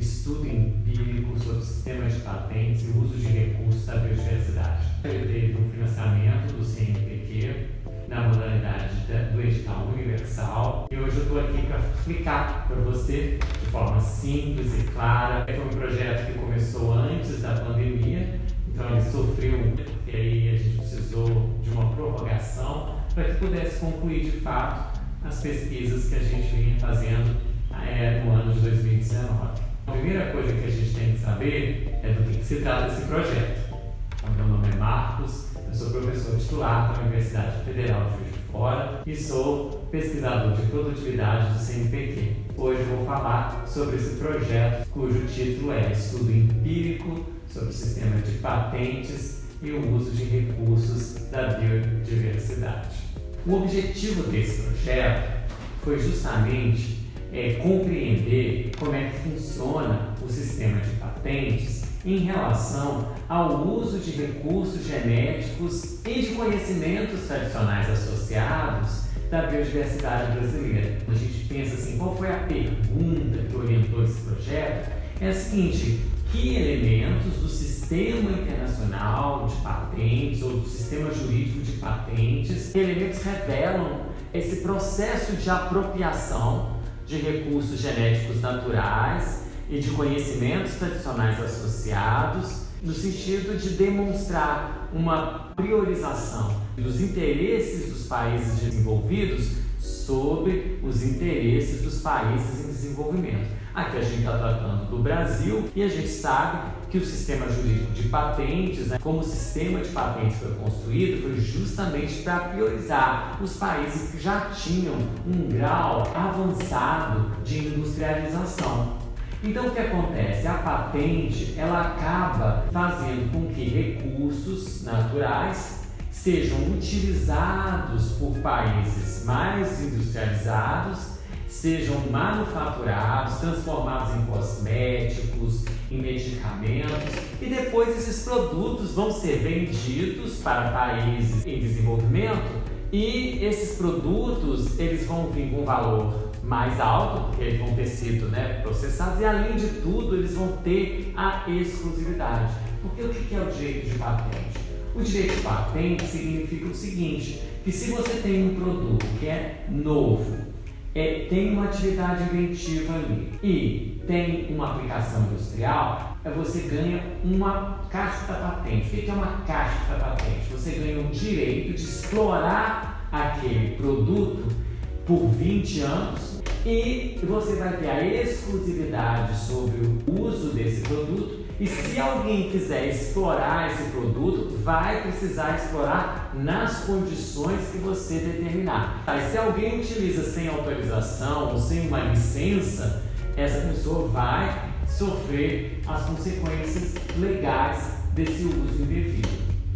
estudo empírico sobre sistemas de patentes e uso de recursos da biodiversidade. Ele teve um financiamento do CNPq na modalidade do edital universal e hoje eu estou aqui para explicar para você de forma simples e clara. Foi um projeto que começou antes da pandemia, então ele sofreu, e aí a gente precisou de uma prorrogação para que pudesse concluir de fato as pesquisas que a gente vinha fazendo no ano de 2019. A primeira coisa que a gente tem que saber é do que se trata esse projeto. Então, meu nome é Marcos, eu sou professor titular da Universidade Federal de Juiz de Fora e sou pesquisador de produtividade do CNPq. Hoje eu vou falar sobre esse projeto cujo título é Estudo Empírico sobre o Sistema de Patentes e o Uso de Recursos da Biodiversidade. O objetivo desse projeto foi justamente compreender como é que funciona o sistema de patentes em relação ao uso de recursos genéticos e de conhecimentos tradicionais associados da biodiversidade brasileira. A gente pensa assim, qual foi a pergunta que orientou esse projeto? É a seguinte: que elementos do sistema internacional de patentes ou do sistema jurídico de patentes, que elementos revelam esse processo de apropriação de recursos genéticos naturais e de conhecimentos tradicionais associados, no sentido de demonstrar uma priorização dos interesses dos países desenvolvidos sobre os interesses dos países em desenvolvimento. Aqui a gente está tratando do Brasil e a gente sabe que o sistema jurídico de patentes, como o sistema de patentes foi construído, foi justamente para priorizar os países que já tinham um grau avançado de industrialização. Então o que acontece? A patente ela acaba fazendo com que recursos naturais sejam utilizados por países mais industrializados, sejam manufaturados, transformados em cosméticos, em medicamentos, e depois esses produtos vão ser vendidos para países em desenvolvimento, e esses produtos eles vão vir com um valor mais alto, porque eles vão ter sido processados, e além de tudo eles vão ter a exclusividade. Porque o que é o direito de patente? O direito de patente significa o seguinte, que se você tem um produto que é novo, tem uma atividade inventiva ali e tem uma aplicação industrial, você ganha uma carta patente. O que é uma carta patente? Você ganha o direito de explorar aquele produto por 20 anos e você vai ter a exclusividade sobre o uso desse produto. E se alguém quiser explorar esse produto, vai precisar explorar nas condições que você determinar. E se alguém utiliza sem autorização ou sem uma licença, essa pessoa vai sofrer as consequências legais desse uso indevido.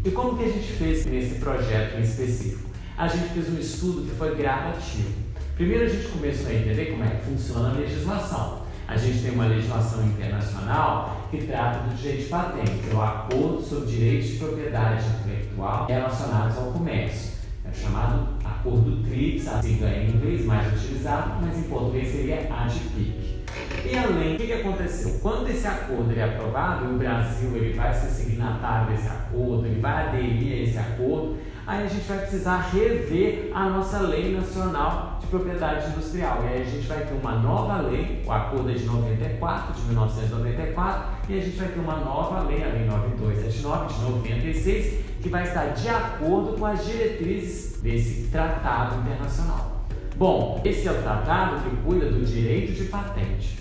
E como que a gente fez nesse projeto em específico? A gente fez um estudo que foi gradativo. Primeiro a gente começou a entender como é que funciona a legislação. A gente tem uma legislação internacional que trata do direito de patente, é o Acordo sobre Direitos de Propriedade Intelectual relacionados ao comércio. É chamado Acordo TRIPS, a sigla em inglês mais utilizado, mas em português seria ADPIC. E além, o que aconteceu? Quando esse acordo é aprovado, e o Brasil ele vai ser signatário desse acordo, ele vai aderir a esse acordo, aí a gente vai precisar rever a nossa lei nacional de propriedade industrial. E aí a gente vai ter uma nova lei, o acordo é de 1994, e a gente vai ter uma nova lei, a Lei 9279 de 96, que vai estar de acordo com as diretrizes desse tratado internacional. Bom, esse é o tratado que cuida do direito de patente.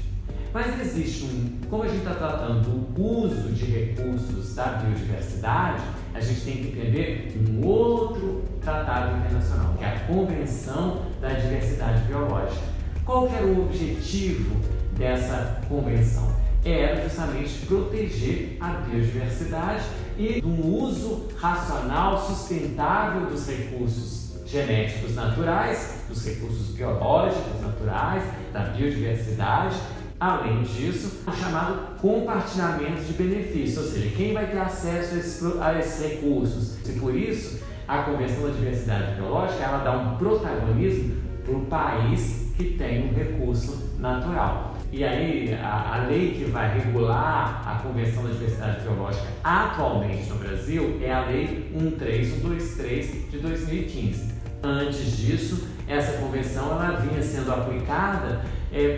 Mas existe como a gente está tratando do uso de recursos da biodiversidade, a gente tem que entender um outro tratado internacional, que é a Convenção da Diversidade Biológica. Qual que era o objetivo dessa convenção? Era justamente proteger a biodiversidade e um uso racional, sustentável dos recursos genéticos naturais, dos recursos biológicos naturais, da biodiversidade. Além disso, o chamado compartilhamento de benefícios, ou seja, quem vai ter acesso a esses recursos. E por isso, a Convenção da Diversidade Biológica ela dá um protagonismo para o país que tem um recurso natural. E aí, a lei que vai regular a Convenção da Diversidade Biológica atualmente no Brasil é a Lei 13123 de 2015. Antes disso, essa convenção ela vinha sendo aplicada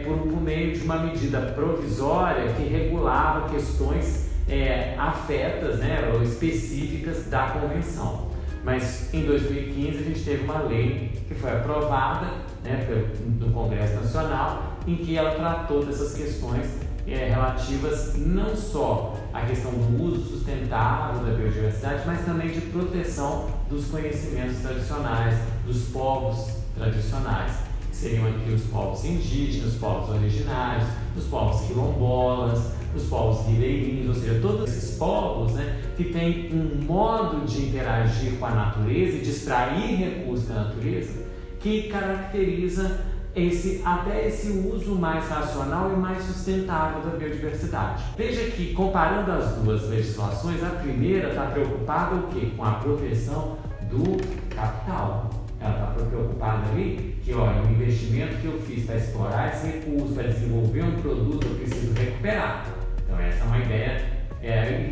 por meio de uma medida provisória que regulava questões afetas, né, ou específicas da convenção. Mas em 2015 a gente teve uma lei que foi aprovada, né, no Congresso Nacional, em que ela tratou dessas questões relativas não só à questão do uso sustentável da biodiversidade, mas também de proteção dos conhecimentos tradicionais, dos povos tradicionais, que seriam aqui os povos indígenas, os povos originários, os povos quilombolas, os povos ribeirinhos, ou seja, todos esses povos, né, que têm um modo de interagir com a natureza e de extrair recursos da natureza que caracteriza até esse uso mais racional e mais sustentável da biodiversidade. Veja que, comparando as duas legislações, a primeira está preocupada o quê? Com a proteção do capital. Ela está preocupada ali que, olha, o investimento que eu fiz para explorar esse recurso, para desenvolver um produto, eu preciso recuperar. Então essa é uma ideia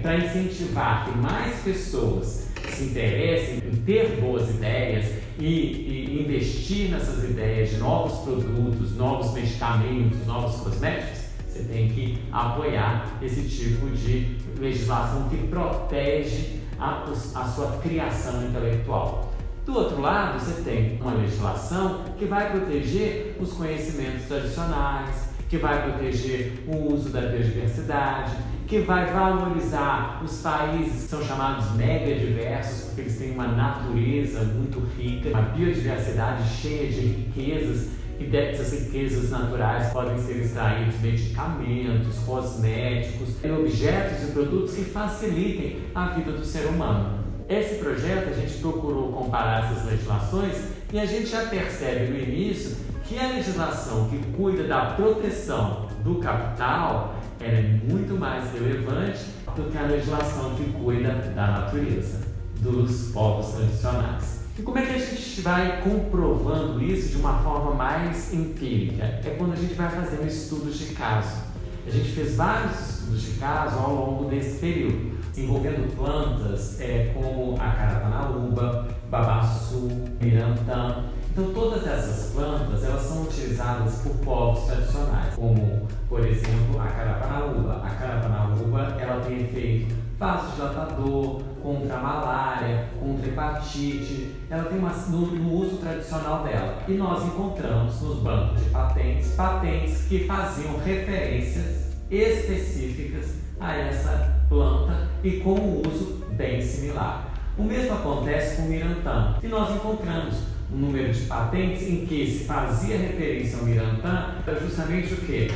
para incentivar que mais pessoas se interessem em ter boas ideias e investir nessas ideias de novos produtos, novos medicamentos, novos cosméticos. Você tem que apoiar esse tipo de legislação que protege a sua criação intelectual. Do outro lado, você tem uma legislação que vai proteger os conhecimentos tradicionais, que vai proteger o uso da biodiversidade, que vai valorizar os países que são chamados megadiversos, porque eles têm uma natureza muito rica, uma biodiversidade cheia de riquezas, e dessas riquezas naturais podem ser extraídos medicamentos, cosméticos, objetos e produtos que facilitem a vida do ser humano. Esse projeto, a gente procurou comparar essas legislações e a gente já percebe no início que a legislação que cuida da proteção do capital é muito mais relevante do que a legislação que cuida da natureza, dos povos tradicionais. E como é que a gente vai comprovando isso de uma forma mais empírica? É quando a gente vai fazendo estudos de caso. A gente fez vários estudos de caso ao longo desse período, envolvendo plantas como a carapanaúba, babaçu, mirantã. Então todas essas plantas elas são utilizadas por povos tradicionais, como por exemplo a carapanaúba. A carapanaúba ela tem efeito vasodilatador, contra a malária, contra a hepatite. Ela tem no uso tradicional dela. E nós encontramos nos bancos de patentes que faziam referências específicas a essa planta e com um uso bem similar. O mesmo acontece com o mirantã, e nós encontramos um número de patentes em que se fazia referência ao mirantã para justamente o quê?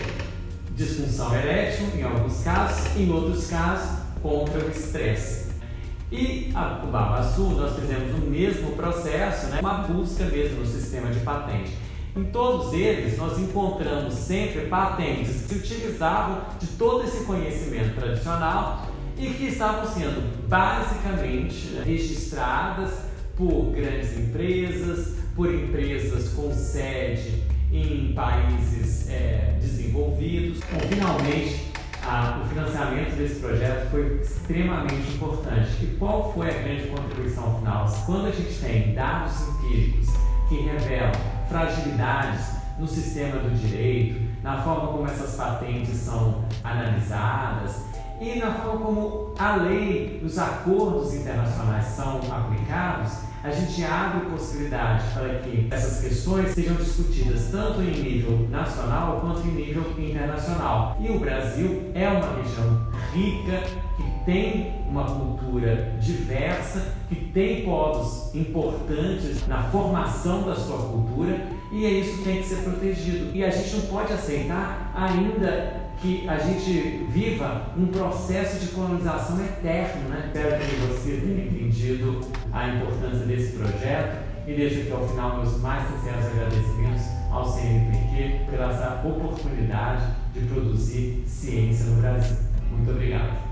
Disfunção erétil em alguns casos, em outros casos contra o estresse. E o babaçu nós fizemos o mesmo processo, né? Uma busca mesmo no sistema de patente. Em todos eles nós encontramos sempre patentes que se utilizavam de todo esse conhecimento tradicional e que estavam sendo basicamente registradas por grandes empresas, por empresas com sede em países desenvolvidos. Bom, finalmente, o financiamento desse projeto foi extremamente importante. E qual foi a grande contribuição final? Quando a gente tem dados empíricos que revelam fragilidades no sistema do direito, na forma como essas patentes são analisadas e na forma como a lei, os acordos internacionais são aplicados, a gente abre possibilidade para que essas questões sejam discutidas tanto em nível nacional quanto em nível internacional. E o Brasil é uma região rica, que tem uma cultura diversa, que tem povos importantes na formação da sua cultura, e isso que tem que ser protegido. E a gente não pode aceitar ainda que a gente viva um processo de colonização eterno, né? Espero que você tenha entendido a importância desse projeto e deixo aqui ao final meus mais sinceros agradecimentos ao CNPq pela essa oportunidade de produzir ciência no Brasil. Muito obrigado.